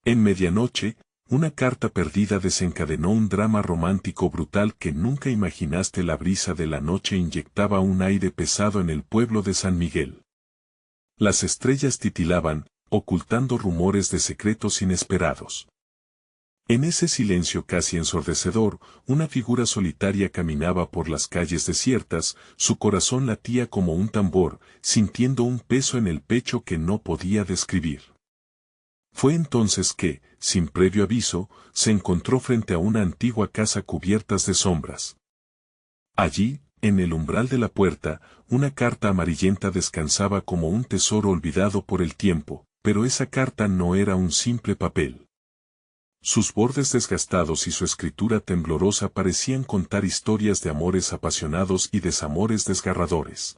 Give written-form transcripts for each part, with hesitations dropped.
En medianoche, una carta perdida desencadenó un drama romántico brutal que nunca imaginaste. La brisa de la noche inyectaba un aire pesado en el pueblo de San Miguel. Las estrellas titilaban, ocultando rumores de secretos inesperados. En ese silencio casi ensordecedor, una figura solitaria caminaba por las calles desiertas, su corazón latía como un tambor, sintiendo un peso en el pecho que no podía describir. Fue entonces que, sin previo aviso, se encontró frente a una antigua casa cubiertas de sombras. Allí, en el umbral de la puerta, una carta amarillenta descansaba como un tesoro olvidado por el tiempo, pero esa carta no era un simple papel. Sus bordes desgastados y su escritura temblorosa parecían contar historias de amores apasionados y desamores desgarradores.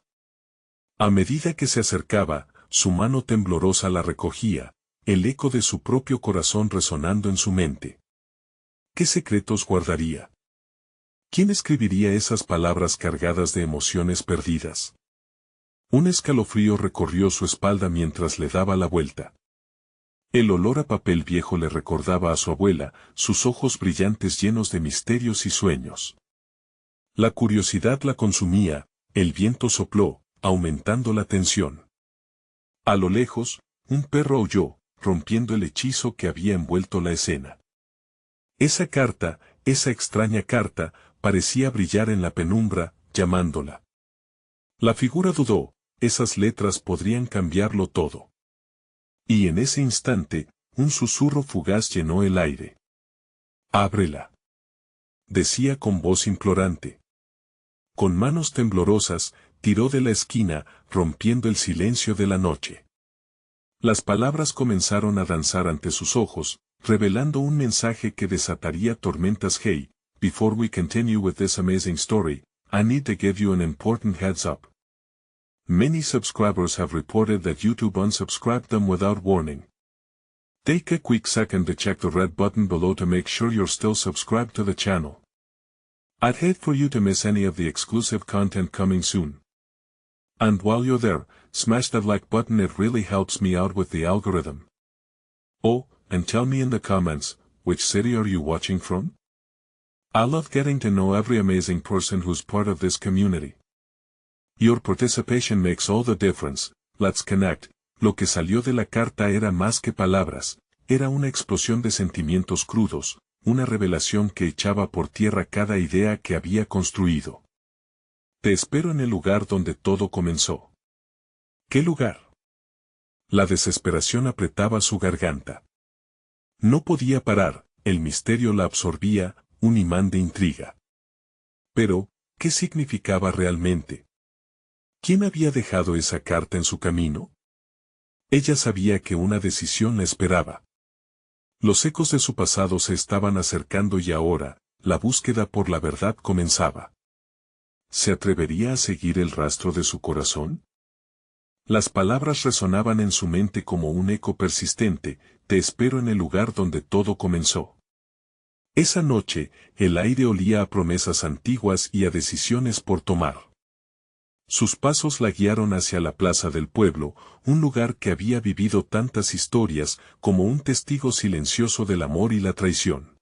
A medida que se acercaba, su mano temblorosa la recogía, el eco de su propio corazón resonando en su mente. ¿Qué secretos guardaría? ¿Quién escribiría esas palabras cargadas de emociones perdidas? Un escalofrío recorrió su espalda mientras le daba la vuelta. El olor a papel viejo le recordaba a su abuela, sus ojos brillantes llenos de misterios y sueños. La curiosidad la consumía, el viento sopló, aumentando la tensión. A lo lejos, un perro aulló, rompiendo el hechizo que había envuelto la escena. Esa carta, esa extraña carta, parecía brillar en la penumbra, llamándola. La figura dudó, esas letras podrían cambiarlo todo. Y en ese instante, un susurro fugaz llenó el aire. «Ábrela», decía con voz implorante. Con manos temblorosas, tiró de la esquina, rompiendo el silencio de la noche. Las palabras comenzaron a danzar ante sus ojos, revelando un mensaje que desataría tormentas. «Hey, before we continue with this amazing story, I need to give you an important heads up. Many subscribers have reported that YouTube unsubscribed them without warning. Take a quick second to check the red button below to make sure you're still subscribed to the channel. I'd hate for you to miss any of the exclusive content coming soon. And while you're there, smash that like button, it really helps me out with the algorithm. Oh, and tell me in the comments, which city are you watching from? I love getting to know every amazing person who's part of this community. Your participation makes all the difference. Let's connect. Lo que salió de la carta era más que palabras, era una explosión de sentimientos crudos, una revelación que echaba por tierra cada idea que había construido. Te espero en el lugar donde todo comenzó. ¿Qué lugar? La desesperación apretaba su garganta. No podía parar, el misterio la absorbía, un imán de intriga. Pero, ¿qué significaba realmente? ¿Quién había dejado esa carta en su camino? Ella sabía que una decisión la esperaba. Los ecos de su pasado se estaban acercando y ahora, la búsqueda por la verdad comenzaba. ¿Se atrevería a seguir el rastro de su corazón? Las palabras resonaban en su mente como un eco persistente: te espero en el lugar donde todo comenzó. Esa noche, el aire olía a promesas antiguas y a decisiones por tomar. Sus pasos la guiaron hacia la plaza del pueblo, un lugar que había vivido tantas historias, como un testigo silencioso del amor y la traición.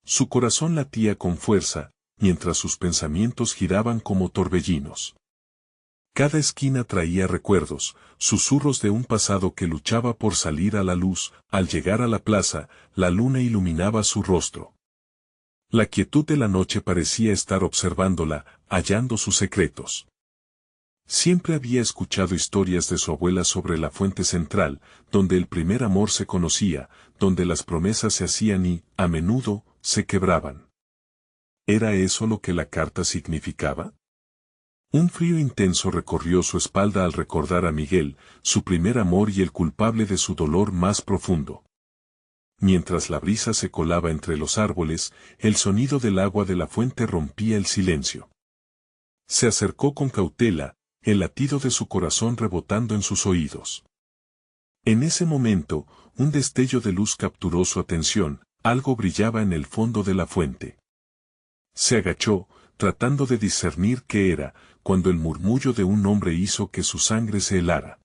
Su corazón latía con fuerza, mientras sus pensamientos giraban como torbellinos. Cada esquina traía recuerdos, susurros de un pasado que luchaba por salir a la luz. Al llegar a la plaza, la luna iluminaba su rostro. La quietud de la noche parecía estar observándola, hallando sus secretos. Siempre había escuchado historias de su abuela sobre la fuente central, donde el primer amor se conocía, donde las promesas se hacían y, a menudo, se quebraban. ¿Era eso lo que la carta significaba? Un frío intenso recorrió su espalda al recordar a Miguel, su primer amor y el culpable de su dolor más profundo. Mientras la brisa se colaba entre los árboles, el sonido del agua de la fuente rompía el silencio. Se acercó con cautela, el latido de su corazón rebotando en sus oídos. En ese momento, un destello de luz capturó su atención, algo brillaba en el fondo de la fuente. Se agachó, tratando de discernir qué era, cuando el murmullo de un hombre hizo que su sangre se helara.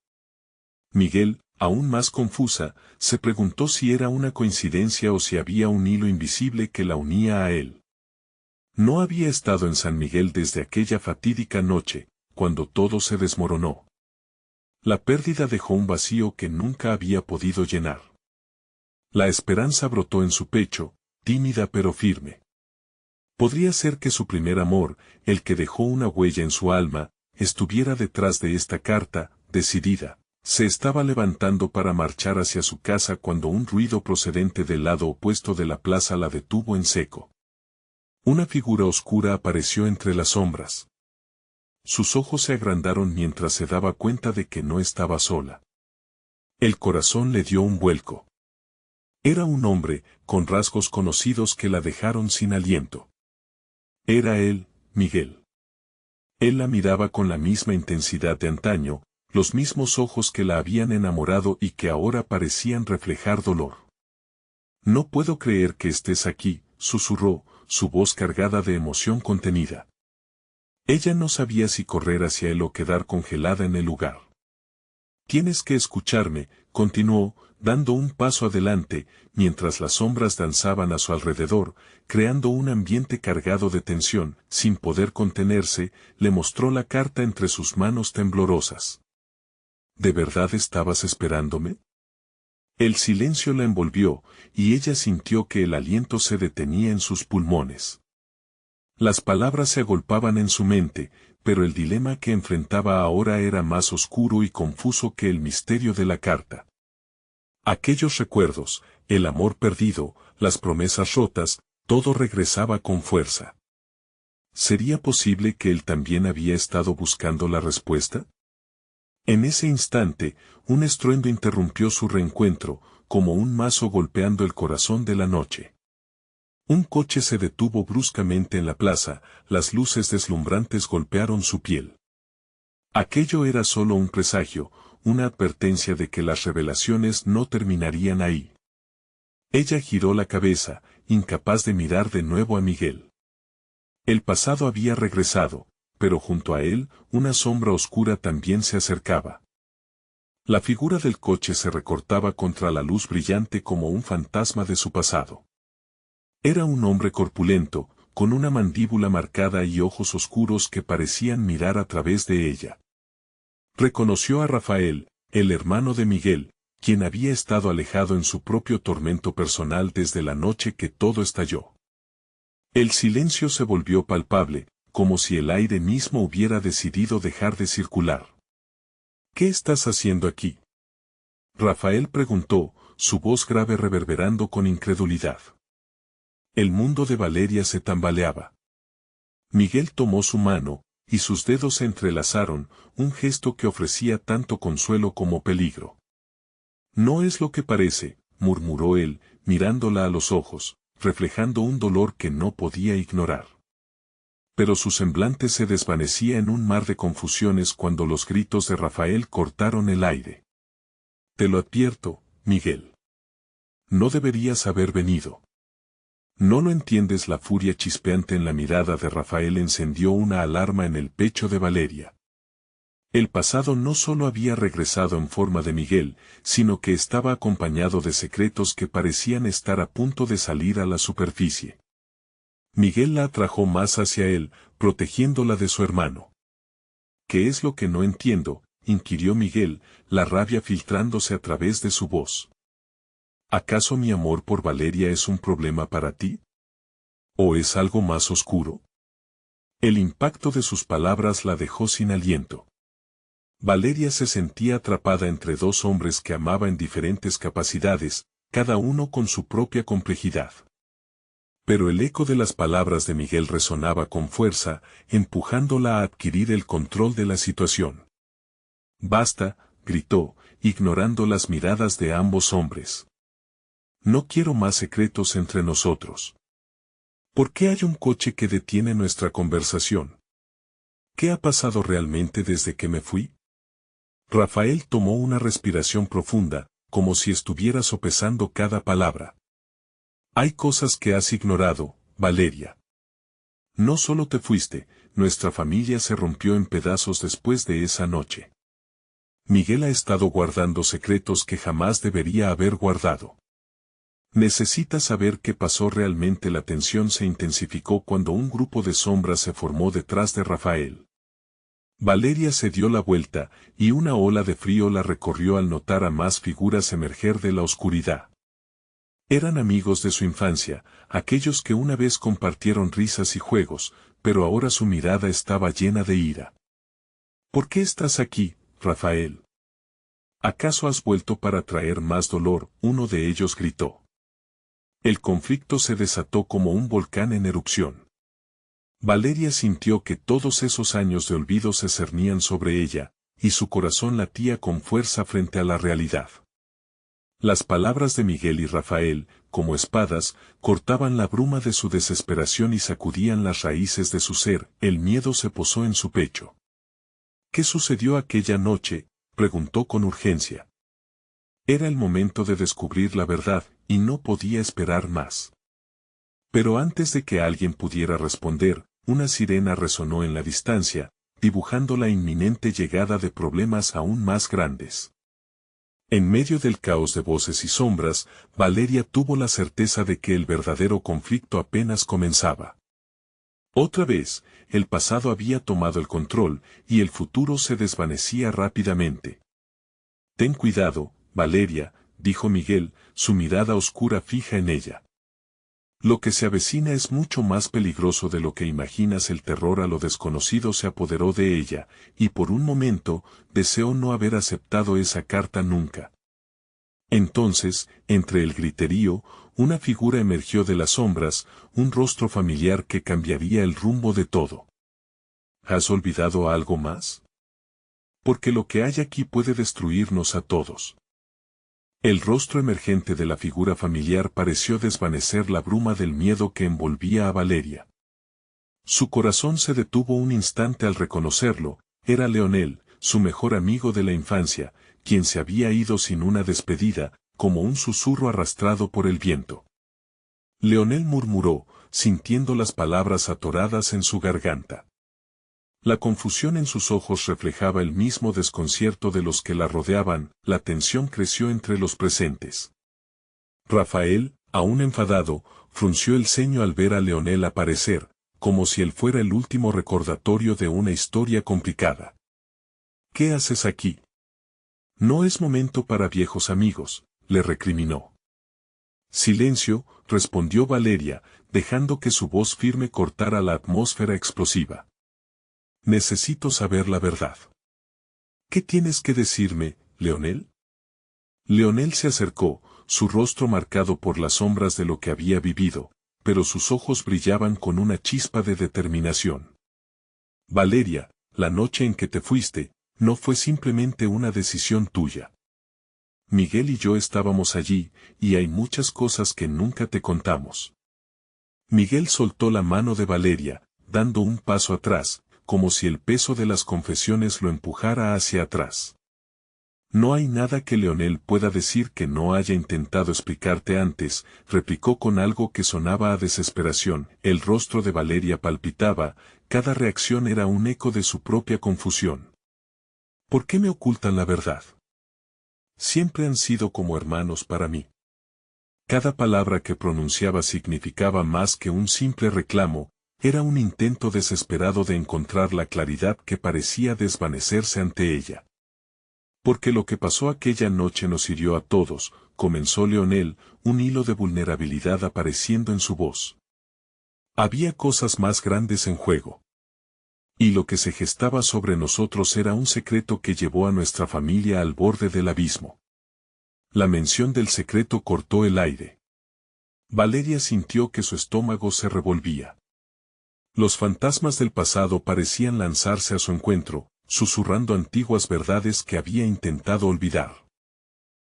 «Miguel», Aún más confusa, se preguntó si era una coincidencia o si había un hilo invisible que la unía a él. No había estado en San Miguel desde aquella fatídica noche, cuando todo se desmoronó. La pérdida dejó un vacío que nunca había podido llenar. La esperanza brotó en su pecho, tímida pero firme. Podría ser que su primer amor, el que dejó una huella en su alma, estuviera detrás de esta carta, decidida. Se estaba levantando para marchar hacia su casa cuando un ruido procedente del lado opuesto de la plaza la detuvo en seco. Una figura oscura apareció entre las sombras. Sus ojos se agrandaron mientras se daba cuenta de que no estaba sola. El corazón le dio un vuelco. Era un hombre, con rasgos conocidos que la dejaron sin aliento. Era él, Miguel. Él la miraba con la misma intensidad de antaño, los mismos ojos que la habían enamorado y que ahora parecían reflejar dolor. No puedo creer que estés aquí, susurró, su voz cargada de emoción contenida. Ella no sabía si correr hacia él o quedar congelada en el lugar. Tienes que escucharme, continuó, dando un paso adelante, mientras las sombras danzaban a su alrededor, creando un ambiente cargado de tensión. Sin poder contenerse, le mostró la carta entre sus manos temblorosas. ¿De verdad estabas esperándome? El silencio la envolvió, y ella sintió que el aliento se detenía en sus pulmones. Las palabras se agolpaban en su mente, pero el dilema que enfrentaba ahora era más oscuro y confuso que el misterio de la carta. Aquellos recuerdos, el amor perdido, las promesas rotas, todo regresaba con fuerza. ¿Sería posible que él también había estado buscando la respuesta? En ese instante, un estruendo interrumpió su reencuentro, como un mazo golpeando el corazón de la noche. Un coche se detuvo bruscamente en la plaza, las luces deslumbrantes golpearon su piel. Aquello era solo un presagio, una advertencia de que las revelaciones no terminarían ahí. Ella giró la cabeza, incapaz de mirar de nuevo a Miguel. El pasado había regresado, pero junto a él, una sombra oscura también se acercaba. La figura del coche se recortaba contra la luz brillante como un fantasma de su pasado. Era un hombre corpulento, con una mandíbula marcada y ojos oscuros que parecían mirar a través de ella. Reconoció a Rafael, el hermano de Miguel, quien había estado alejado en su propio tormento personal desde la noche que todo estalló. El silencio se volvió palpable, como si el aire mismo hubiera decidido dejar de circular. ¿Qué estás haciendo aquí? Rafael preguntó, su voz grave reverberando con incredulidad. El mundo de Valeria se tambaleaba. Miguel tomó su mano, y sus dedos se entrelazaron, un gesto que ofrecía tanto consuelo como peligro. No es lo que parece, murmuró él, mirándola a los ojos, reflejando un dolor que no podía ignorar. Pero su semblante se desvanecía en un mar de confusiones cuando los gritos de Rafael cortaron el aire. Te lo advierto, Miguel. No deberías haber venido. ¿No lo entiendes? La furia chispeante en la mirada de Rafael encendió una alarma en el pecho de Valeria. El pasado no solo había regresado en forma de Miguel, sino que estaba acompañado de secretos que parecían estar a punto de salir a la superficie. Miguel la atrajo más hacia él, protegiéndola de su hermano. ¿Qué es lo que no entiendo?, inquirió Miguel, la rabia filtrándose a través de su voz. ¿Acaso mi amor por Valeria es un problema para ti? ¿O es algo más oscuro? El impacto de sus palabras la dejó sin aliento. Valeria se sentía atrapada entre dos hombres que amaba en diferentes capacidades, cada uno con su propia complejidad. Pero el eco de las palabras de Miguel resonaba con fuerza, empujándola a adquirir el control de la situación. Basta, gritó, ignorando las miradas de ambos hombres. No quiero más secretos entre nosotros. ¿Por qué hay un coche que detiene nuestra conversación? ¿Qué ha pasado realmente desde que me fui? Rafael tomó una respiración profunda, como si estuviera sopesando cada palabra. Hay cosas que has ignorado, Valeria. No solo te fuiste, nuestra familia se rompió en pedazos después de esa noche. Miguel ha estado guardando secretos que jamás debería haber guardado. Necesita saber qué pasó realmente. La tensión se intensificó cuando un grupo de sombras se formó detrás de Rafael. Valeria se dio la vuelta, y una ola de frío la recorrió al notar a más figuras emerger de la oscuridad. Eran amigos de su infancia, aquellos que una vez compartieron risas y juegos, pero ahora su mirada estaba llena de ira. ¿Por qué estás aquí, Rafael? ¿Acaso has vuelto para traer más dolor? Uno de ellos gritó. El conflicto se desató como un volcán en erupción. Valeria sintió que todos esos años de olvido se cernían sobre ella, y su corazón latía con fuerza frente a la realidad. Las palabras de Miguel y Rafael, como espadas, cortaban la bruma de su desesperación y sacudían las raíces de su ser. El miedo se posó en su pecho. ¿Qué sucedió aquella noche?, preguntó con urgencia. Era el momento de descubrir la verdad, y no podía esperar más. Pero antes de que alguien pudiera responder, una sirena resonó en la distancia, dibujando la inminente llegada de problemas aún más grandes. En medio del caos de voces y sombras, Valeria tuvo la certeza de que el verdadero conflicto apenas comenzaba. Otra vez, el pasado había tomado el control, y el futuro se desvanecía rápidamente. Ten cuidado, Valeria, dijo Miguel, su mirada oscura fija en ella. Lo que se avecina es mucho más peligroso de lo que imaginas. El terror a lo desconocido se apoderó de ella, y por un momento, deseó no haber aceptado esa carta nunca. Entonces, entre el griterío, una figura emergió de las sombras, un rostro familiar que cambiaría el rumbo de todo. ¿Has olvidado algo más? Porque lo que hay aquí puede destruirnos a todos. El rostro emergente de la figura familiar pareció desvanecer la bruma del miedo que envolvía a Valeria. Su corazón se detuvo un instante al reconocerlo. Era Leonel, su mejor amigo de la infancia, quien se había ido sin una despedida, como un susurro arrastrado por el viento. Leonel murmuró, sintiendo las palabras atoradas en su garganta. La confusión en sus ojos reflejaba el mismo desconcierto de los que la rodeaban. La tensión creció entre los presentes. Rafael, aún enfadado, frunció el ceño al ver a Leonel aparecer, como si él fuera el último recordatorio de una historia complicada. ¿Qué haces aquí? No es momento para viejos amigos, le recriminó. Silencio, respondió Valeria, dejando que su voz firme cortara la atmósfera explosiva. Necesito saber la verdad. ¿Qué tienes que decirme, Leonel? Leonel se acercó, su rostro marcado por las sombras de lo que había vivido, pero sus ojos brillaban con una chispa de determinación. Valeria, la noche en que te fuiste, no fue simplemente una decisión tuya. Miguel y yo estábamos allí, y hay muchas cosas que nunca te contamos. Miguel soltó la mano de Valeria, dando un paso atrás, como si el peso de las confesiones lo empujara hacia atrás. No hay nada que Leonel pueda decir que no haya intentado explicarte antes, replicó con algo que sonaba a desesperación. El rostro de Valeria palpitaba, cada reacción era un eco de su propia confusión. ¿Por qué me ocultan la verdad? Siempre han sido como hermanos para mí. Cada palabra que pronunciaba significaba más que un simple reclamo, era un intento desesperado de encontrar la claridad que parecía desvanecerse ante ella. Porque lo que pasó aquella noche nos hirió a todos, comenzó Leonel, un hilo de vulnerabilidad apareciendo en su voz. Había cosas más grandes en juego. Y lo que se gestaba sobre nosotros era un secreto que llevó a nuestra familia al borde del abismo. La mención del secreto cortó el aire. Valeria sintió que su estómago se revolvía. Los fantasmas del pasado parecían lanzarse a su encuentro, susurrando antiguas verdades que había intentado olvidar.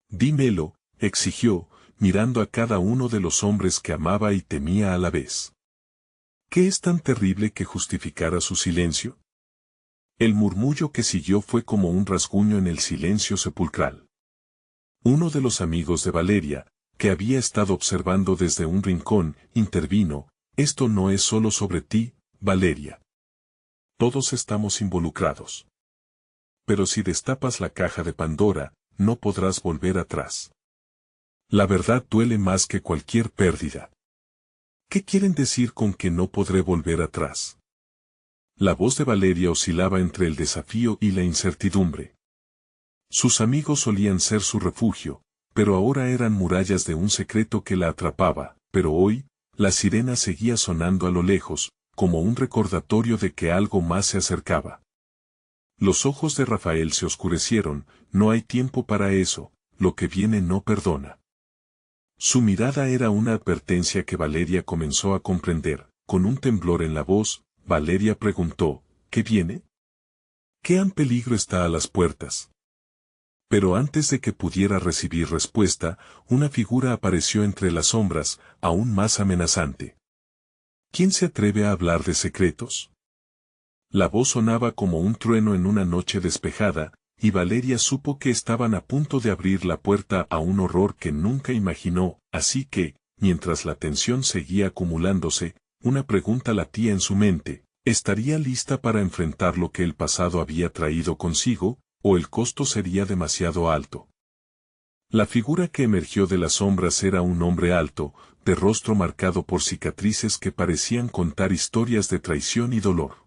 Dímelo, exigió, mirando a cada uno de los hombres que amaba y temía a la vez. ¿Qué es tan terrible que justificara su silencio? El murmullo que siguió fue como un rasguño en el silencio sepulcral. Uno de los amigos de Valeria, que había estado observando desde un rincón, intervino. Esto no es solo sobre ti, Valeria. Todos estamos involucrados. pero si destapas la caja de Pandora, no podrás volver atrás. La verdad duele más que cualquier pérdida. ¿Qué quieren decir con que no podré volver atrás? La voz de Valeria oscilaba entre el desafío y la incertidumbre. Sus amigos solían ser su refugio, pero ahora eran murallas de un secreto que la atrapaba, pero hoy, la sirena seguía sonando a lo lejos, como un recordatorio de que algo más se acercaba. Los ojos de Rafael se oscurecieron, no hay tiempo para eso, lo que viene no perdona. Su mirada era una advertencia que Valeria comenzó a comprender. Con un temblor en la voz, Valeria preguntó, ¿qué viene? ¿Qué gran peligro está a las puertas? Pero antes de que pudiera recibir respuesta, una figura apareció entre las sombras, aún más amenazante. ¿Quién se atreve a hablar de secretos? La voz sonaba como un trueno en una noche despejada, y Valeria supo que estaban a punto de abrir la puerta a un horror que nunca imaginó, así que, mientras la tensión seguía acumulándose, una pregunta latía en su mente: ¿estaría lista para enfrentar lo que el pasado había traído consigo, o el costo sería demasiado alto? La figura que emergió de las sombras era un hombre alto, de rostro marcado por cicatrices que parecían contar historias de traición y dolor.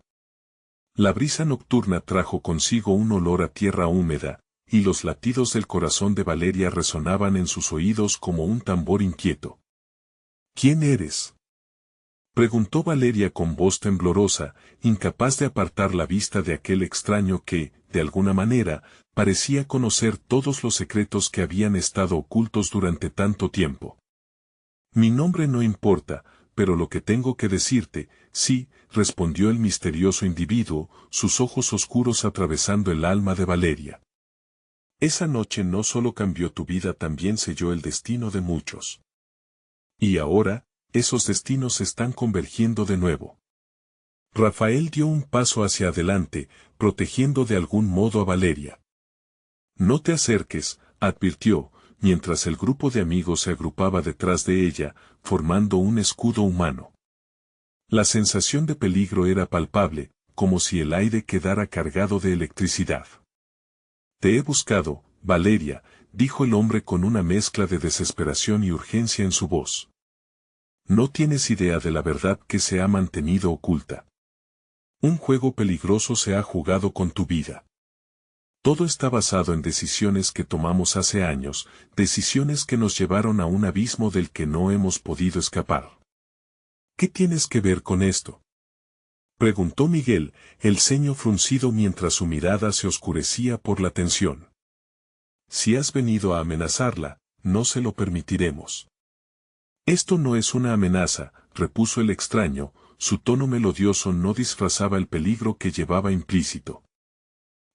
La brisa nocturna trajo consigo un olor a tierra húmeda, y los latidos del corazón de Valeria resonaban en sus oídos como un tambor inquieto. ¿Quién eres?, preguntó Valeria con voz temblorosa, incapaz de apartar la vista de aquel extraño que, de alguna manera, parecía conocer todos los secretos que habían estado ocultos durante tanto tiempo. Mi nombre no importa, pero lo que tengo que decirte, sí, respondió el misterioso individuo, sus ojos oscuros atravesando el alma de Valeria. Esa noche no solo cambió tu vida, también selló el destino de muchos. Y ahora, esos destinos están convergiendo de nuevo. Rafael dio un paso hacia adelante, protegiendo de algún modo a Valeria. No te acerques, advirtió, mientras el grupo de amigos se agrupaba detrás de ella, formando un escudo humano. La sensación de peligro era palpable, como si el aire quedara cargado de electricidad. Te he buscado, Valeria, dijo el hombre con una mezcla de desesperación y urgencia en su voz. No tienes idea de la verdad que se ha mantenido oculta. Un juego peligroso se ha jugado con tu vida. Todo está basado en decisiones que tomamos hace años, decisiones que nos llevaron a un abismo del que no hemos podido escapar. ¿Qué tienes que ver con esto?, preguntó Miguel, el ceño fruncido mientras su mirada se oscurecía por la tensión. Si has venido a amenazarla, no se lo permitiremos. Esto no es una amenaza, repuso el extraño, su tono melodioso no disfrazaba el peligro que llevaba implícito.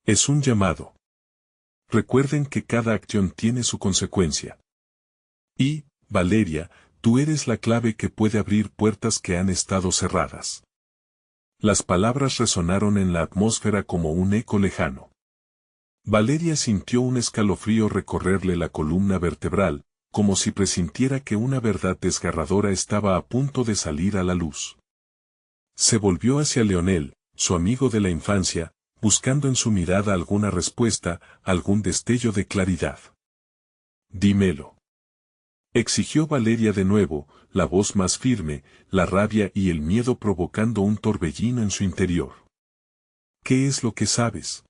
Es un llamado. Recuerden que cada acción tiene su consecuencia. Y, Valeria, tú eres la clave que puede abrir puertas que han estado cerradas. Las palabras resonaron en la atmósfera como un eco lejano. Valeria sintió un escalofrío recorrerle la columna vertebral, como si presintiera que una verdad desgarradora estaba a punto de salir a la luz. Se volvió hacia Leonel, su amigo de la infancia, buscando en su mirada alguna respuesta, algún destello de claridad. Dímelo, exigió Valeria de nuevo, la voz más firme, la rabia y el miedo provocando un torbellino en su interior. ¿Qué es lo que sabes?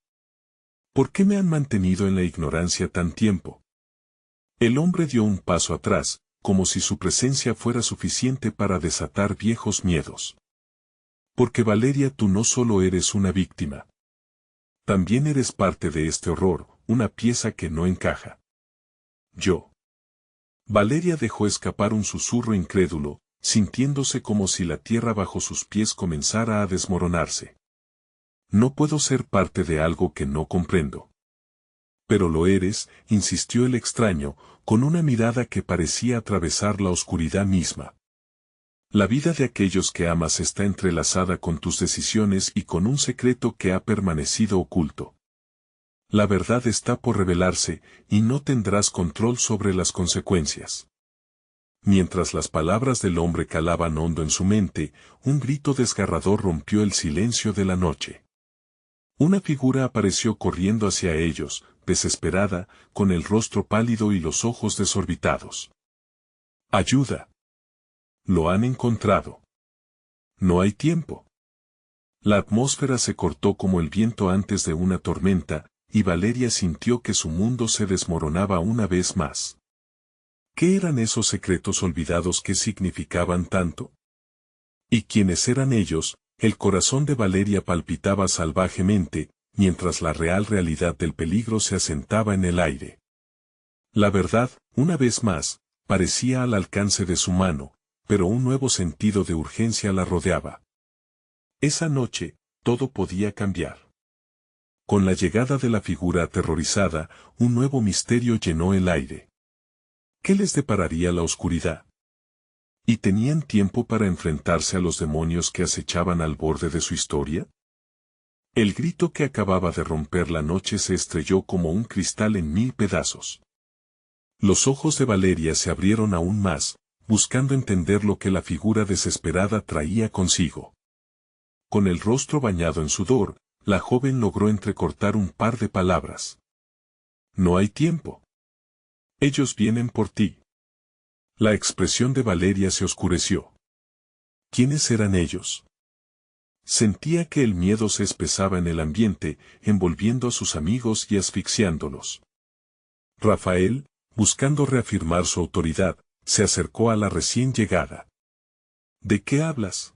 ¿Por qué me han mantenido en la ignorancia tan tiempo? El hombre dio un paso atrás, como si su presencia fuera suficiente para desatar viejos miedos. Porque Valeria, tú no solo eres una víctima. También eres parte de este horror, una pieza que no encaja. Yo. Valeria dejó escapar un susurro incrédulo, sintiéndose como si la tierra bajo sus pies comenzara a desmoronarse. No puedo ser parte de algo que no comprendo. Pero lo eres, insistió el extraño, con una mirada que parecía atravesar la oscuridad misma. La vida de aquellos que amas está entrelazada con tus decisiones y con un secreto que ha permanecido oculto. La verdad está por revelarse, y no tendrás control sobre las consecuencias. Mientras las palabras del hombre calaban hondo en su mente, un grito desgarrador rompió el silencio de la noche. Una figura apareció corriendo hacia ellos, desesperada, con el rostro pálido y los ojos desorbitados. ¡Ayuda! Lo han encontrado. No hay tiempo. La atmósfera se cortó como el viento antes de una tormenta, y Valeria sintió que su mundo se desmoronaba una vez más. ¿Qué eran esos secretos olvidados que significaban tanto? ¿Y quiénes eran ellos? El corazón de Valeria palpitaba salvajemente, mientras la real realidad del peligro se asentaba en el aire. La verdad, una vez más, parecía al alcance de su mano, pero un nuevo sentido de urgencia la rodeaba. Esa noche, todo podía cambiar. Con la llegada de la figura aterrorizada, un nuevo misterio llenó el aire. ¿Qué les depararía la oscuridad? ¿Y tenían tiempo para enfrentarse a los demonios que acechaban al borde de su historia? El grito que acababa de romper la noche se estrelló como un cristal en 1000 pedazos. Los ojos de Valeria se abrieron aún más, buscando entender lo que la figura desesperada traía consigo. Con el rostro bañado en sudor, la joven logró entrecortar un par de palabras. No hay tiempo. Ellos vienen por ti. La expresión de Valeria se oscureció. ¿Quiénes eran ellos? Sentía que el miedo se espesaba en el ambiente, envolviendo a sus amigos y asfixiándolos. Rafael, buscando reafirmar su autoridad, se acercó a la recién llegada. ¿De qué hablas?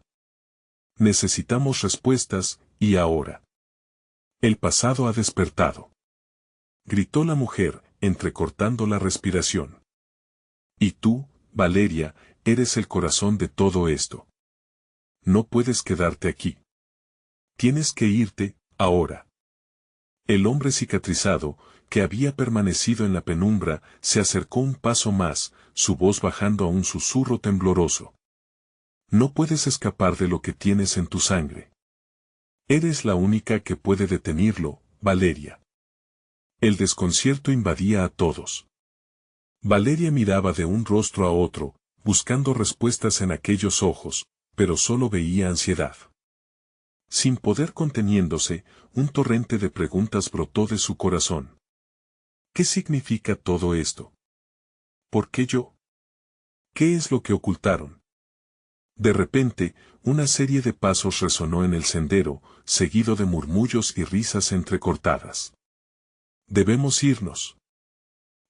Necesitamos respuestas, y ahora. El pasado ha despertado. Gritó la mujer, entrecortando la respiración. Y tú, Valeria, eres el corazón de todo esto. No puedes quedarte aquí. Tienes que irte, ahora. El hombre cicatrizado, que había permanecido en la penumbra, se acercó un paso más, su voz bajando a un susurro tembloroso. No puedes escapar de lo que tienes en tu sangre. Eres la única que puede detenerlo, Valeria. El desconcierto invadía a todos. Valeria miraba de un rostro a otro, buscando respuestas en aquellos ojos, pero solo veía ansiedad. Sin poder conteniéndose, un torrente de preguntas brotó de su corazón. ¿Qué significa todo esto? ¿Por qué yo? ¿Qué es lo que ocultaron? De repente, una serie de pasos resonó en el sendero, seguido de murmullos y risas entrecortadas. «Debemos irnos»,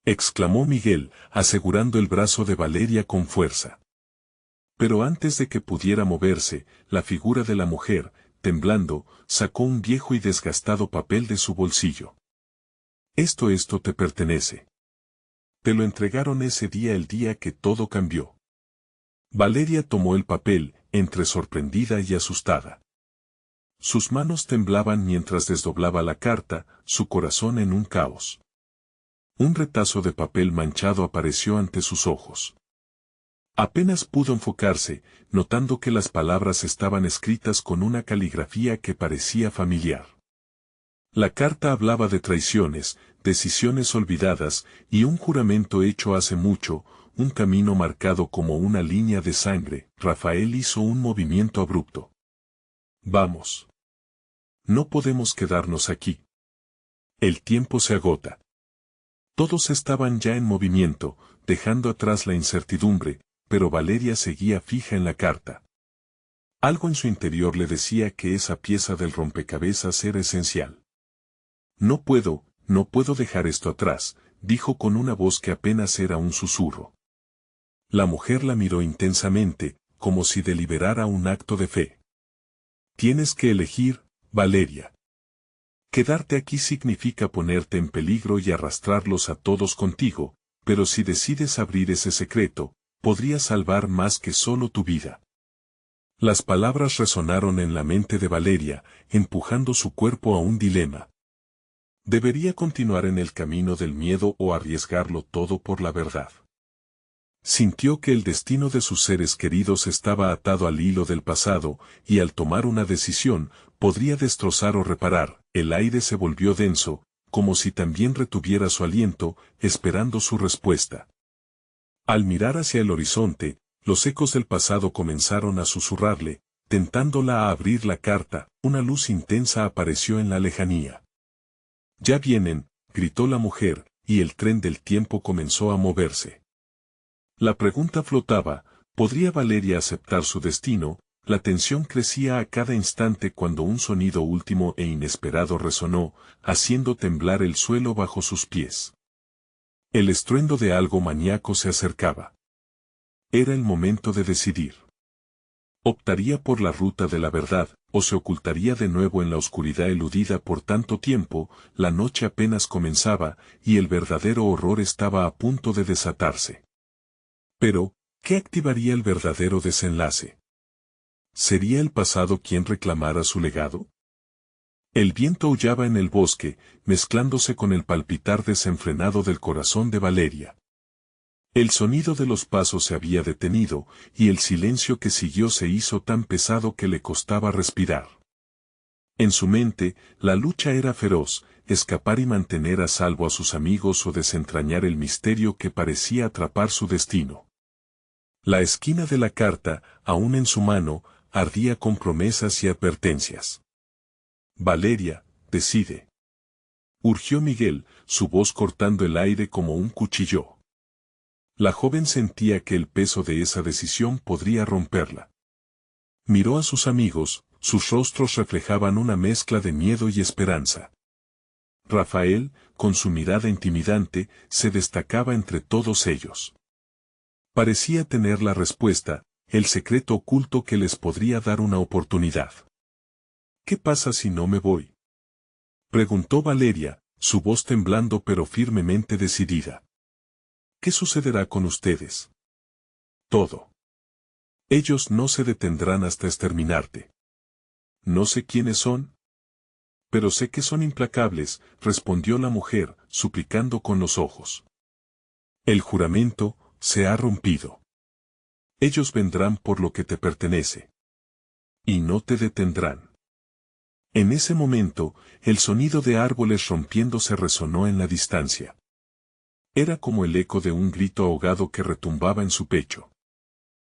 exclamó Miguel, asegurando el brazo de Valeria con fuerza. Pero antes de que pudiera moverse, la figura de la mujer, temblando, sacó un viejo y desgastado papel de su bolsillo. Esto te pertenece. Te lo entregaron ese día, el día que todo cambió. Valeria tomó el papel, entre sorprendida y asustada. Sus manos temblaban mientras desdoblaba la carta, su corazón en un caos. Un retazo de papel manchado apareció ante sus ojos. Apenas pudo enfocarse, notando que las palabras estaban escritas con una caligrafía que parecía familiar. La carta hablaba de traiciones, decisiones olvidadas, y un juramento hecho hace mucho, un camino marcado como una línea de sangre. Rafael hizo un movimiento abrupto. Vamos. No podemos quedarnos aquí. El tiempo se agota. Todos estaban ya en movimiento, dejando atrás la incertidumbre, pero Valeria seguía fija en la carta. Algo en su interior le decía que esa pieza del rompecabezas era esencial. No puedo dejar esto atrás, dijo con una voz que apenas era un susurro. La mujer la miró intensamente, como si deliberara un acto de fe. Tienes que elegir, Valeria. Quedarte aquí significa ponerte en peligro y arrastrarlos a todos contigo, pero si decides abrir ese secreto, podrías salvar más que solo tu vida. Las palabras resonaron en la mente de Valeria, empujando su cuerpo a un dilema. ¿Debería continuar en el camino del miedo o arriesgarlo todo por la verdad? Sintió que el destino de sus seres queridos estaba atado al hilo del pasado, y al tomar una decisión, podría destrozar o reparar. El aire se volvió denso, como si también retuviera su aliento, esperando su respuesta. Al mirar hacia el horizonte, los ecos del pasado comenzaron a susurrarle, tentándola a abrir la carta. Una luz intensa apareció en la lejanía. «Ya vienen», gritó la mujer, y el tren del tiempo comenzó a moverse. La pregunta flotaba, ¿podría Valeria aceptar su destino? La tensión crecía a cada instante cuando un sonido último e inesperado resonó, haciendo temblar el suelo bajo sus pies. El estruendo de algo maníaco se acercaba. Era el momento de decidir. Optaría por la ruta de la verdad, o se ocultaría de nuevo en la oscuridad eludida por tanto tiempo. La noche apenas comenzaba, y el verdadero horror estaba a punto de desatarse. Pero, ¿qué activaría el verdadero desenlace? ¿Sería el pasado quien reclamara su legado? El viento aullaba en el bosque, mezclándose con el palpitar desenfrenado del corazón de Valeria. El sonido de los pasos se había detenido, y el silencio que siguió se hizo tan pesado que le costaba respirar. En su mente, la lucha era feroz, escapar y mantener a salvo a sus amigos o desentrañar el misterio que parecía atrapar su destino. La esquina de la carta, aún en su mano, ardía con promesas y advertencias. «Valeria, decide», urgió Miguel, su voz cortando el aire como un cuchillo. La joven sentía que el peso de esa decisión podría romperla. Miró a sus amigos, sus rostros reflejaban una mezcla de miedo y esperanza. Rafael, con su mirada intimidante, se destacaba entre todos ellos. Parecía tener la respuesta, el secreto oculto que les podría dar una oportunidad. «¿Qué pasa si no me voy?», preguntó Valeria, su voz temblando pero firmemente decidida. «¿Qué sucederá con ustedes?». «Todo. Ellos no se detendrán hasta exterminarte». «No sé quiénes son». «Pero sé que son implacables», respondió la mujer, suplicando con los ojos. «El juramento se ha rompido. Ellos vendrán por lo que te pertenece. Y no te detendrán». En ese momento, el sonido de árboles rompiéndose resonó en la distancia. Era como el eco de un grito ahogado que retumbaba en su pecho.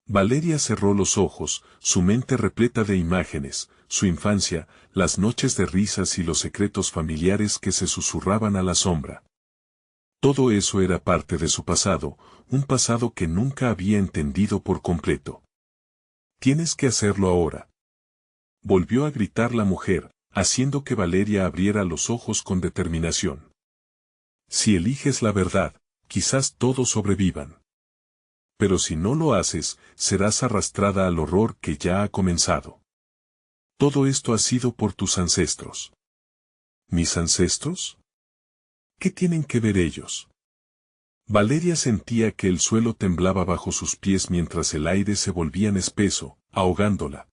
Valeria cerró los ojos, su mente repleta de imágenes, su infancia, las noches de risas y los secretos familiares que se susurraban a la sombra. Todo eso era parte de su pasado, un pasado que nunca había entendido por completo. «Tienes que hacerlo ahora», volvió a gritar la mujer, haciendo que Valeria abriera los ojos con determinación. «Si eliges la verdad, quizás todos sobrevivan. Pero si no lo haces, serás arrastrada al horror que ya ha comenzado. Todo esto ha sido por tus ancestros». «¿Mis ancestros? ¿Qué tienen que ver ellos?». Valeria sentía que el suelo temblaba bajo sus pies mientras el aire se volvía espeso, ahogándola.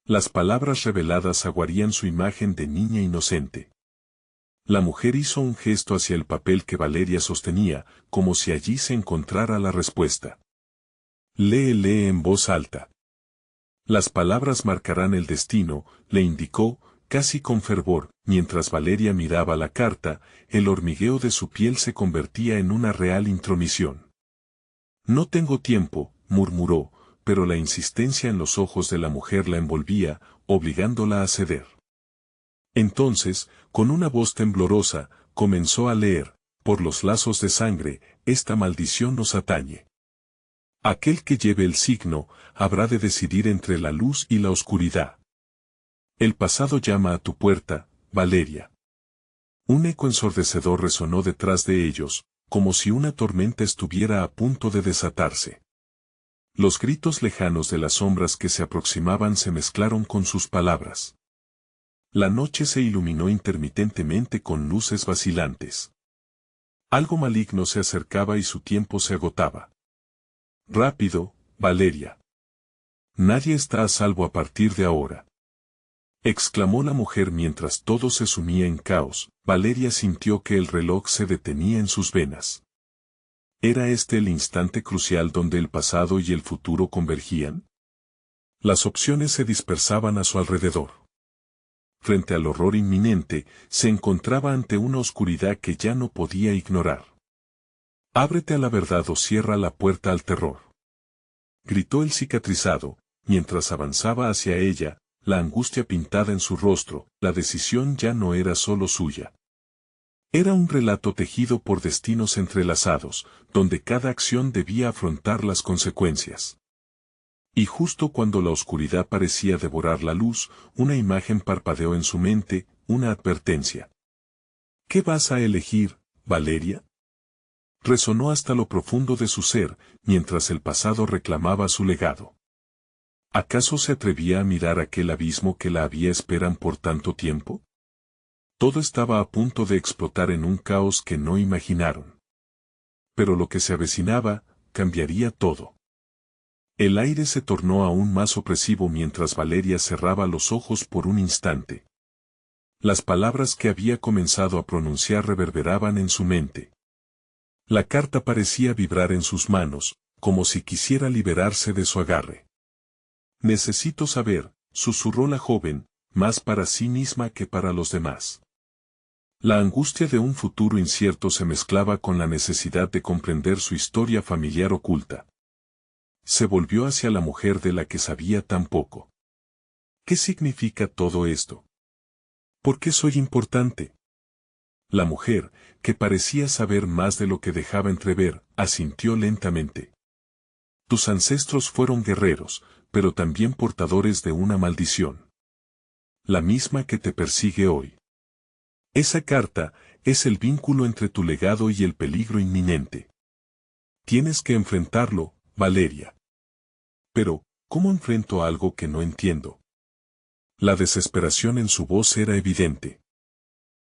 Las palabras reveladas aguarían su imagen de niña inocente. La mujer hizo un gesto hacia el papel que Valeria sostenía, como si allí se encontrara la respuesta. «Lee en voz alta. Las palabras marcarán el destino», le indicó, casi con fervor. Mientras Valeria miraba la carta, el hormigueo de su piel se convertía en una real intromisión. «No tengo tiempo», murmuró, pero la insistencia en los ojos de la mujer la envolvía, obligándola a ceder. Entonces, con una voz temblorosa, comenzó a leer: «Por los lazos de sangre, esta maldición nos atañe. Aquel que lleve el signo, habrá de decidir entre la luz y la oscuridad. El pasado llama a tu puerta, Valeria». Un eco ensordecedor resonó detrás de ellos, como si una tormenta estuviera a punto de desatarse. Los gritos lejanos de las sombras que se aproximaban se mezclaron con sus palabras. La noche se iluminó intermitentemente con luces vacilantes. Algo maligno se acercaba y su tiempo se agotaba. «Rápido, Valeria. Nadie está a salvo a partir de ahora», exclamó la mujer mientras todo se sumía en caos. Valeria sintió que el reloj se detenía en sus venas. ¿Era este el instante crucial donde el pasado y el futuro convergían? Las opciones se dispersaban a su alrededor. Frente al horror inminente, se encontraba ante una oscuridad que ya no podía ignorar. «Ábrete a la verdad o cierra la puerta al terror», gritó el cicatrizado, mientras avanzaba hacia ella. la angustia pintada en su rostro, la decisión ya no era solo suya. Era un relato tejido por destinos entrelazados, donde cada acción debía afrontar las consecuencias. Y justo cuando la oscuridad parecía devorar la luz, una imagen parpadeó en su mente, una advertencia. ¿Qué vas a elegir, Valeria? Resonó hasta lo profundo de su ser, mientras el pasado reclamaba su legado. ¿Acaso se atrevía a mirar aquel abismo que la había esperan por tanto tiempo? Todo estaba a punto de explotar en un caos que no imaginaron. Pero lo que se avecinaba, cambiaría todo. El aire se tornó aún más opresivo mientras Valeria cerraba los ojos por un instante. Las palabras que había comenzado a pronunciar reverberaban en su mente. La carta parecía vibrar en sus manos, como si quisiera liberarse de su agarre. Necesito saber, susurró la joven, más para sí misma que para los demás. La angustia de un futuro incierto se mezclaba con la necesidad de comprender su historia familiar oculta. Se volvió hacia la mujer de la que sabía tan poco. ¿Qué significa todo esto? ¿Por qué soy importante? La mujer, que parecía saber más de lo que dejaba entrever, asintió lentamente. Tus ancestros fueron guerreros, pero también portadores de una maldición. La misma que te persigue hoy. Esa carta es el vínculo entre tu legado y el peligro inminente. Tienes que enfrentarlo, Valeria. Pero, ¿cómo enfrento algo que no entiendo? La desesperación en su voz era evidente.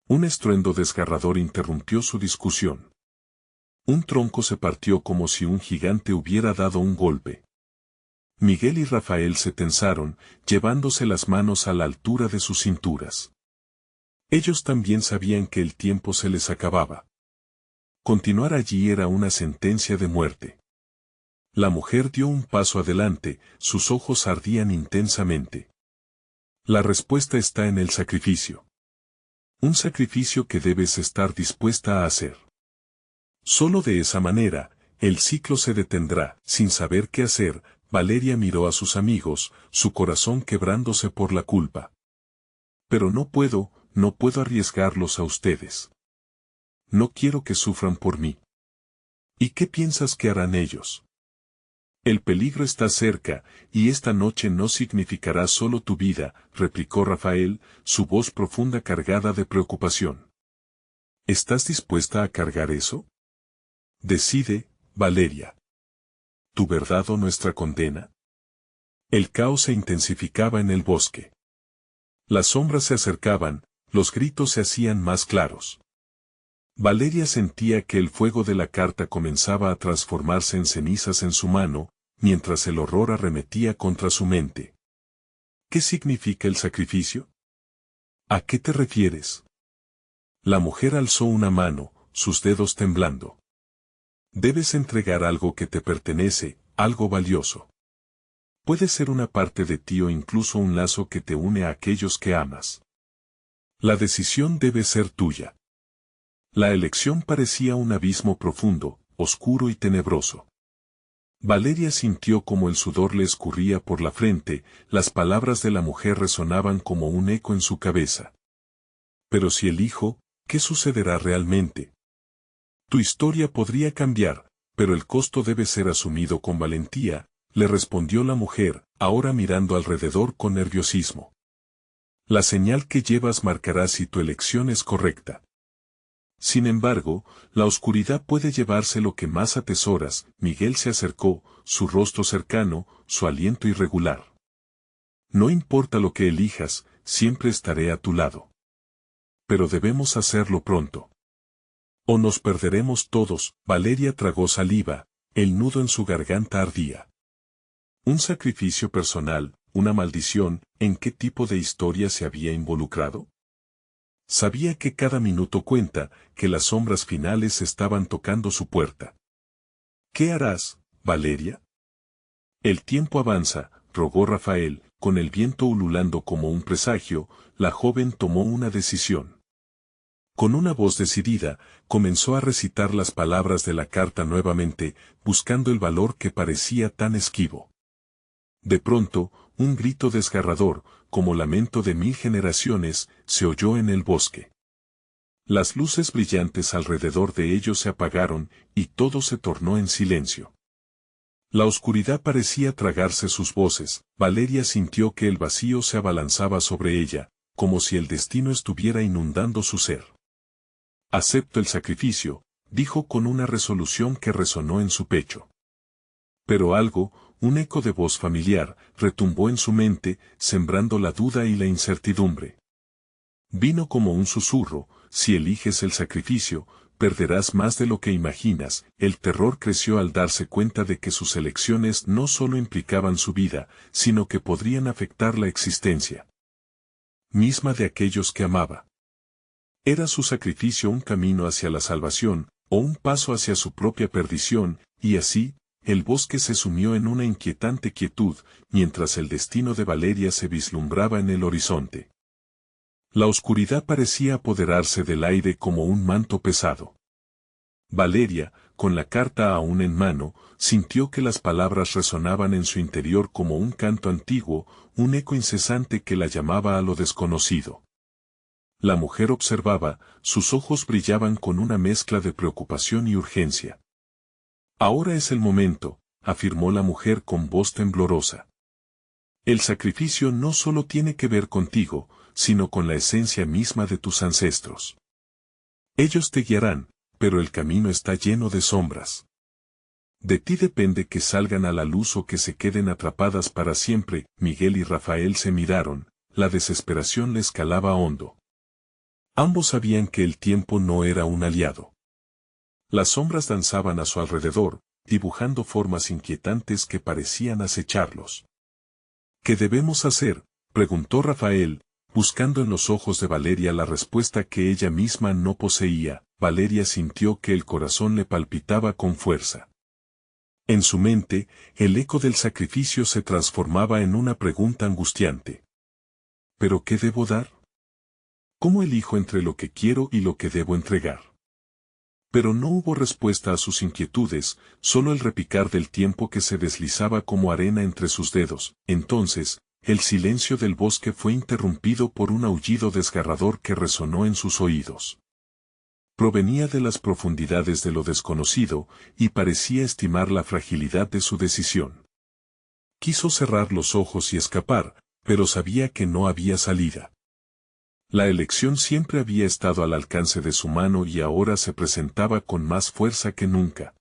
Un estruendo desgarrador interrumpió su discusión. Un tronco se partió como si un gigante hubiera dado un golpe. Miguel y Rafael se tensaron, llevándose las manos a la altura de sus cinturas. Ellos también sabían que el tiempo se les acababa. Continuar allí era una sentencia de muerte. La mujer dio un paso adelante, sus ojos ardían intensamente. La respuesta está en el sacrificio. Un sacrificio que debes estar dispuesta a hacer. Solo de esa manera, el ciclo se detendrá. Sin saber qué hacer, Valeria miró a sus amigos, su corazón quebrándose por la culpa. Pero no puedo arriesgarlos a ustedes. No quiero que sufran por mí. ¿Y qué piensas que harán ellos? El peligro está cerca, y esta noche no significará solo tu vida, replicó Rafael, su voz profunda cargada de preocupación. ¿Estás dispuesta a cargar eso? Decide, Valeria. ¿Tu verdad o nuestra condena? El caos se intensificaba en el bosque. Las sombras se acercaban, los gritos se hacían más claros. Valeria sentía que el fuego de la carta comenzaba a transformarse en cenizas en su mano, mientras el horror arremetía contra su mente. ¿Qué significa el sacrificio? ¿A qué te refieres? La mujer alzó una mano, sus dedos temblando. Debes entregar algo que te pertenece, algo valioso. Puede ser una parte de ti o incluso un lazo que te une a aquellos que amas. La decisión debe ser tuya. La elección parecía un abismo profundo, oscuro y tenebroso. Valeria sintió como el sudor le escurría por la frente, las palabras de la mujer resonaban como un eco en su cabeza. Pero si elijo, ¿qué sucederá realmente? Tu historia podría cambiar, pero el costo debe ser asumido con valentía, le respondió la mujer, ahora mirando alrededor con nerviosismo. La señal que llevas marcará si tu elección es correcta. Sin embargo, la oscuridad puede llevarse lo que más atesoras. Miguel se acercó, su rostro cercano, su aliento irregular. No importa lo que elijas, siempre estaré a tu lado. Pero debemos hacerlo pronto. O nos perderemos todos. Valeria tragó saliva, el nudo en su garganta ardía. Un sacrificio personal, una maldición, ¿en qué tipo de historia se había involucrado? Sabía que cada minuto cuenta, que las sombras finales estaban tocando su puerta. ¿Qué harás, Valeria? El tiempo avanza, rogó Rafael, con el viento ululando como un presagio, la joven tomó una decisión. Con una voz decidida, comenzó a recitar las palabras de la carta nuevamente, buscando el valor que parecía tan esquivo. De pronto, un grito desgarrador, como lamento de 1000 generaciones, se oyó en el bosque. Las luces brillantes alrededor de ellos se apagaron, y todo se tornó en silencio. La oscuridad parecía tragarse sus voces. Valeria sintió que el vacío se abalanzaba sobre ella, como si el destino estuviera inundando su ser. Acepto el sacrificio, dijo con una resolución que resonó en su pecho. Pero algo, un eco de voz familiar, retumbó en su mente, sembrando la duda y la incertidumbre. Vino como un susurro: si eliges el sacrificio, perderás más de lo que imaginas. El terror creció al darse cuenta de que sus elecciones no solo implicaban su vida, sino que podrían afectar la existencia misma de aquellos que amaba. ¿Era su sacrificio un camino hacia la salvación, o un paso hacia su propia perdición? Y así, el bosque se sumió en una inquietante quietud, mientras el destino de Valeria se vislumbraba en el horizonte. La oscuridad parecía apoderarse del aire como un manto pesado. Valeria, con la carta aún en mano, sintió que las palabras resonaban en su interior como un canto antiguo, un eco incesante que la llamaba a lo desconocido. La mujer observaba, sus ojos brillaban con una mezcla de preocupación y urgencia. Ahora es el momento, afirmó la mujer con voz temblorosa. El sacrificio no solo tiene que ver contigo, sino con la esencia misma de tus ancestros. Ellos te guiarán, pero el camino está lleno de sombras. De ti depende que salgan a la luz o que se queden atrapadas para siempre. Miguel y Rafael se miraron, la desesperación les calaba hondo. Ambos sabían que el tiempo no era un aliado. Las sombras danzaban a su alrededor, dibujando formas inquietantes que parecían acecharlos. ¿Qué debemos hacer?, preguntó Rafael, buscando en los ojos de Valeria la respuesta que ella misma no poseía. Valeria sintió que el corazón le palpitaba con fuerza. En su mente, el eco del sacrificio se transformaba en una pregunta angustiante. ¿Pero qué debo dar? ¿Cómo elijo entre lo que quiero y lo que debo entregar? Pero no hubo respuesta a sus inquietudes, solo el repicar del tiempo que se deslizaba como arena entre sus dedos. Entonces, el silencio del bosque fue interrumpido por un aullido desgarrador que resonó en sus oídos. Provenía de las profundidades de lo desconocido, y parecía estimar la fragilidad de su decisión. Quiso cerrar los ojos y escapar, pero sabía que no había salida. La elección siempre había estado al alcance de su mano y ahora se presentaba con más fuerza que nunca.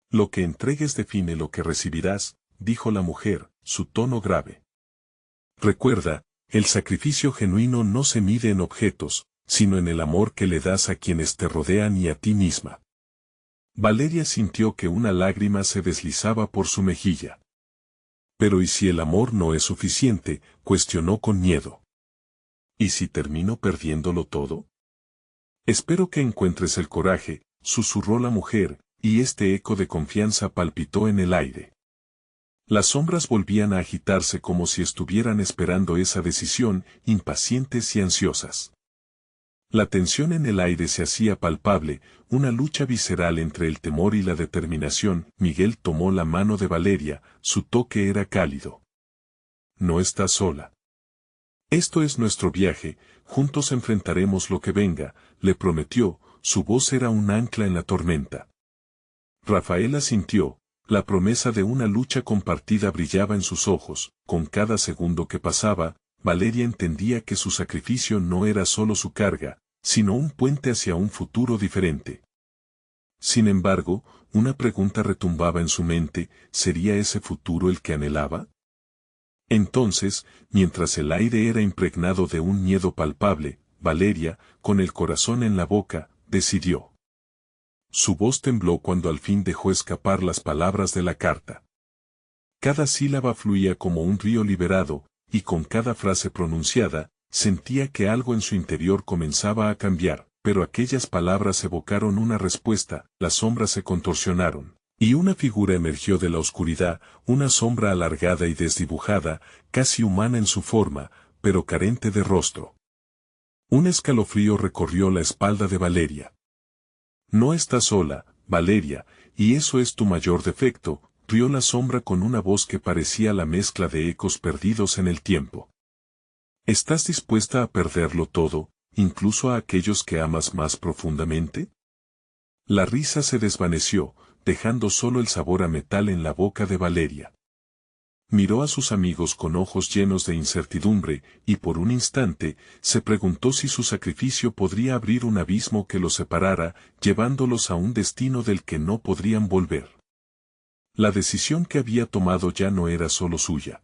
Lo que entregues define lo que recibirás, dijo la mujer, su tono grave. Recuerda, el sacrificio genuino no se mide en objetos, sino en el amor que le das a quienes te rodean y a ti misma. Valeria sintió que una lágrima se deslizaba por su mejilla. Pero ¿y si el amor no es suficiente?, cuestionó con miedo. ¿Y si termino perdiéndolo todo? Espero que encuentres el coraje, susurró la mujer, y este eco de confianza palpitó en el aire. Las sombras volvían a agitarse como si estuvieran esperando esa decisión, impacientes y ansiosas. La tensión en el aire se hacía palpable, una lucha visceral entre el temor y la determinación. Miguel tomó la mano de Valeria, su toque era cálido. No estás sola. Esto es nuestro viaje, juntos enfrentaremos lo que venga, le prometió, su voz era un ancla en la tormenta. Rafaela sintió, la promesa de una lucha compartida brillaba en sus ojos. Con cada segundo que pasaba, Valeria entendía que su sacrificio no era solo su carga, sino un puente hacia un futuro diferente. Sin embargo, una pregunta retumbaba en su mente: ¿sería ese futuro el que anhelaba? Entonces, mientras el aire era impregnado de un miedo palpable, Valeria, con el corazón en la boca, decidió. Su voz tembló cuando al fin dejó escapar las palabras de la carta. Cada sílaba fluía como un río liberado, y con cada frase pronunciada, sentía que algo en su interior comenzaba a cambiar, pero aquellas palabras evocaron una respuesta. Las sombras se contorsionaron, y una figura emergió de la oscuridad, una sombra alargada y desdibujada, casi humana en su forma, pero carente de rostro. Un escalofrío recorrió la espalda de Valeria. No estás sola, Valeria, y eso es tu mayor defecto, rió la sombra con una voz que parecía la mezcla de ecos perdidos en el tiempo. ¿Estás dispuesta a perderlo todo, incluso a aquellos que amas más profundamente? La risa se desvaneció, dejando solo el sabor a metal en la boca de Valeria. Miró a sus amigos con ojos llenos de incertidumbre, y por un instante, se preguntó si su sacrificio podría abrir un abismo que los separara, llevándolos a un destino del que no podrían volver. La decisión que había tomado ya no era solo suya.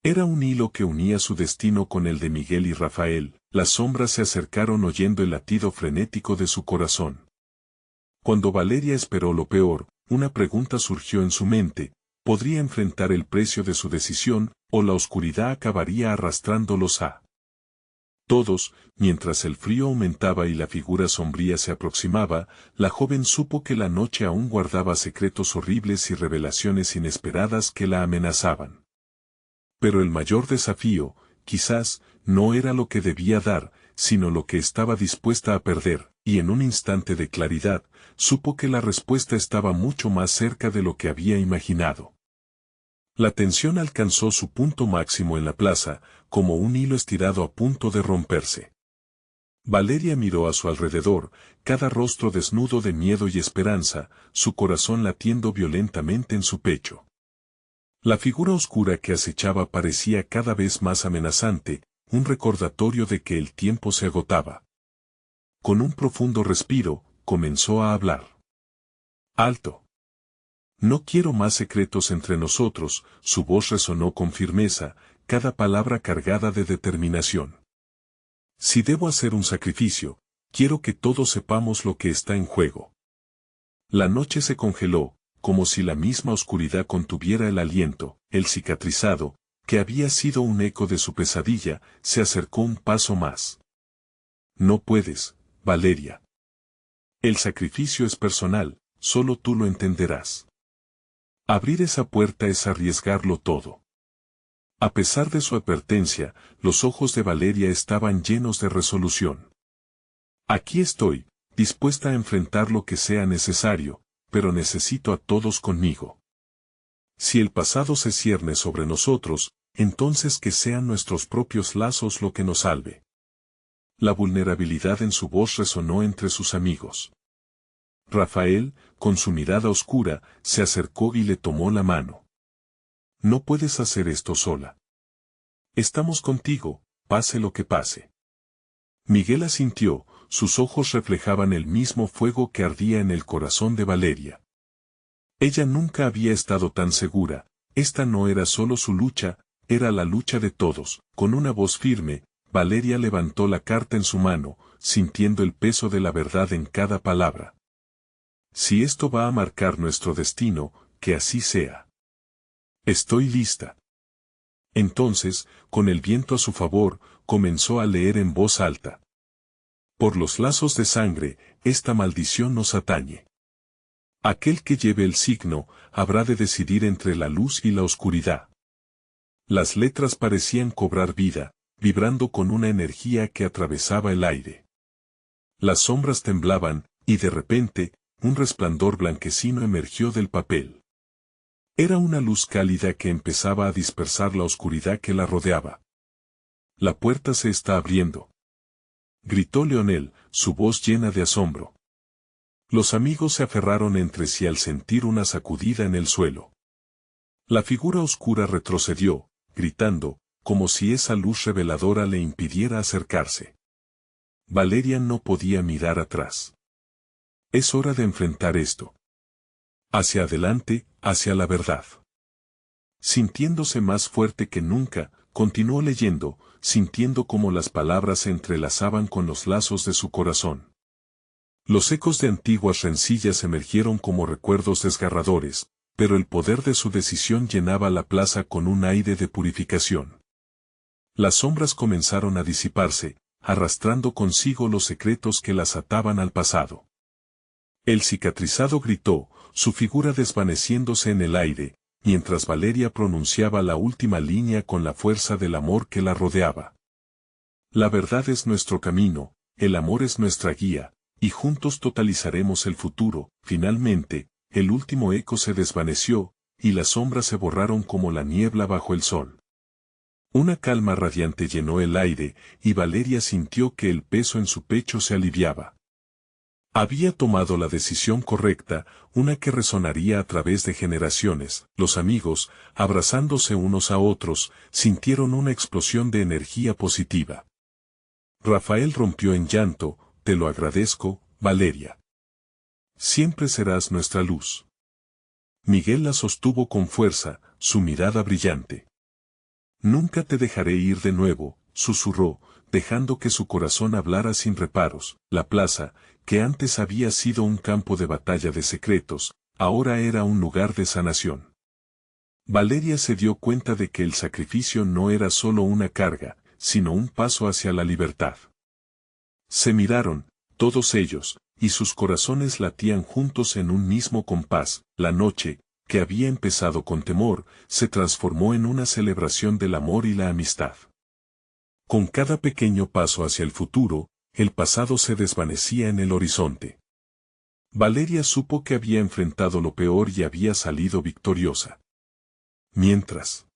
Era un hilo que unía su destino con el de Miguel y Rafael. Las sombras se acercaron oyendo el latido frenético de su corazón. Cuando Valeria esperó lo peor, una pregunta surgió en su mente: ¿podría enfrentar el precio de su decisión, o la oscuridad acabaría arrastrándolos a todos? Mientras el frío aumentaba y la figura sombría se aproximaba, la joven supo que la noche aún guardaba secretos horribles y revelaciones inesperadas que la amenazaban. Pero el mayor desafío, quizás, no era lo que debía dar, sino lo que estaba dispuesta a perder, y en un instante de claridad, supo que la respuesta estaba mucho más cerca de lo que había imaginado. La tensión alcanzó su punto máximo en la plaza, como un hilo estirado a punto de romperse. Valeria miró a su alrededor, cada rostro desnudo de miedo y esperanza, su corazón latiendo violentamente en su pecho. La figura oscura que acechaba parecía cada vez más amenazante, un recordatorio de que el tiempo se agotaba. Con un profundo respiro, comenzó a hablar. «Alto. No quiero más secretos entre nosotros», su voz resonó con firmeza, cada palabra cargada de determinación. «Si debo hacer un sacrificio, quiero que todos sepamos lo que está en juego». La noche se congeló, como si la misma oscuridad contuviera el aliento. El cicatrizado, que había sido un eco de su pesadilla, se acercó un paso más. «No puedes, Valeria. El sacrificio es personal, solo tú lo entenderás. Abrir esa puerta es arriesgarlo todo». A pesar de su advertencia, los ojos de Valeria estaban llenos de resolución. «Aquí estoy, dispuesta a enfrentar lo que sea necesario, pero necesito a todos conmigo. Si el pasado se cierne sobre nosotros, entonces que sean nuestros propios lazos lo que nos salve». La vulnerabilidad en su voz resonó entre sus amigos. Rafael, con su mirada oscura, se acercó y le tomó la mano. «No puedes hacer esto sola. Estamos contigo, pase lo que pase». Miguel asintió, sus ojos reflejaban el mismo fuego que ardía en el corazón de Valeria. Ella nunca había estado tan segura, esta no era solo su lucha, era la lucha de todos. Con una voz firme, Valeria levantó la carta en su mano, sintiendo el peso de la verdad en cada palabra. «Si esto va a marcar nuestro destino, que así sea. Estoy lista». Entonces, con el viento a su favor, comenzó a leer en voz alta. «Por los lazos de sangre, esta maldición nos atañe. Aquel que lleve el signo, habrá de decidir entre la luz y la oscuridad». Las letras parecían cobrar vida, vibrando con una energía que atravesaba el aire. Las sombras temblaban, y de repente, un resplandor blanquecino emergió del papel. Era una luz cálida que empezaba a dispersar la oscuridad que la rodeaba. «La puerta se está abriendo», gritó Leonel, su voz llena de asombro. Los amigos se aferraron entre sí al sentir una sacudida en el suelo. La figura oscura retrocedió, gritando, como si esa luz reveladora le impidiera acercarse. Valeria no podía mirar atrás. «Es hora de enfrentar esto. Hacia adelante, hacia la verdad». Sintiéndose más fuerte que nunca, continuó leyendo, sintiendo cómo las palabras se entrelazaban con los lazos de su corazón. Los ecos de antiguas rencillas emergieron como recuerdos desgarradores, pero el poder de su decisión llenaba la plaza con un aire de purificación. Las sombras comenzaron a disiparse, arrastrando consigo los secretos que las ataban al pasado. El cicatrizado gritó, su figura desvaneciéndose en el aire, mientras Valeria pronunciaba la última línea con la fuerza del amor que la rodeaba. «La verdad es nuestro camino, el amor es nuestra guía, y juntos totalizaremos el futuro». Finalmente, el último eco se desvaneció, y las sombras se borraron como la niebla bajo el sol. Una calma radiante llenó el aire, y Valeria sintió que el peso en su pecho se aliviaba. Había tomado la decisión correcta, una que resonaría a través de generaciones. Los amigos, abrazándose unos a otros, sintieron una explosión de energía positiva. Rafael rompió en llanto: te lo agradezco, Valeria. Siempre serás nuestra luz. Miguel la sostuvo con fuerza, su mirada brillante. Nunca te dejaré ir de nuevo, susurró, dejando que su corazón hablara sin reparos. La plaza, que antes había sido un campo de batalla de secretos, ahora era un lugar de sanación. Valeria se dio cuenta de que el sacrificio no era solo una carga, sino un paso hacia la libertad. Se miraron, todos ellos, y sus corazones latían juntos en un mismo compás. La noche, que había empezado con temor, se transformó en una celebración del amor y la amistad. Con cada pequeño paso hacia el futuro, el pasado se desvanecía en el horizonte. Valeria supo que había enfrentado lo peor y había salido victoriosa. Mientras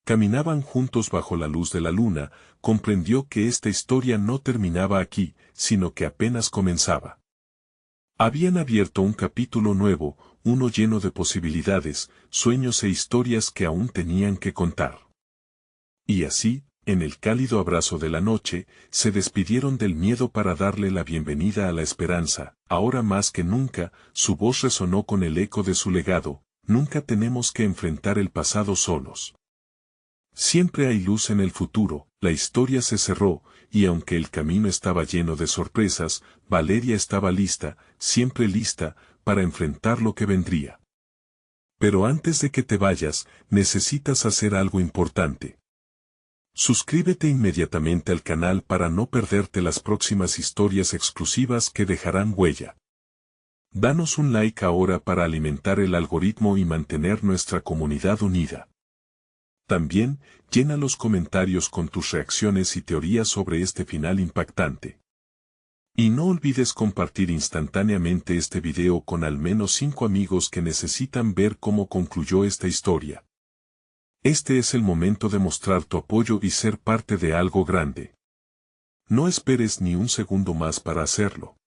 caminaban juntos bajo la luz de la luna, comprendió que esta historia no terminaba aquí, sino que apenas comenzaba. Habían abierto un capítulo nuevo, uno lleno de posibilidades, sueños e historias que aún tenían que contar. Y así, en el cálido abrazo de la noche, se despidieron del miedo para darle la bienvenida a la esperanza. Ahora más que nunca, su voz resonó con el eco de su legado: nunca tenemos que enfrentar el pasado solos. Siempre hay luz en el futuro. La historia se cerró, y aunque el camino estaba lleno de sorpresas, Valeria estaba lista, siempre lista, para enfrentar lo que vendría. Pero antes de que te vayas, necesitas hacer algo importante. Suscríbete inmediatamente al canal para no perderte las próximas historias exclusivas que dejarán huella. Danos un like ahora para alimentar el algoritmo y mantener nuestra comunidad unida. También, llena los comentarios con tus reacciones y teorías sobre este final impactante. Y no olvides compartir instantáneamente este video con al menos 5 amigos que necesitan ver cómo concluyó esta historia. Este es el momento de mostrar tu apoyo y ser parte de algo grande. No esperes ni un segundo más para hacerlo.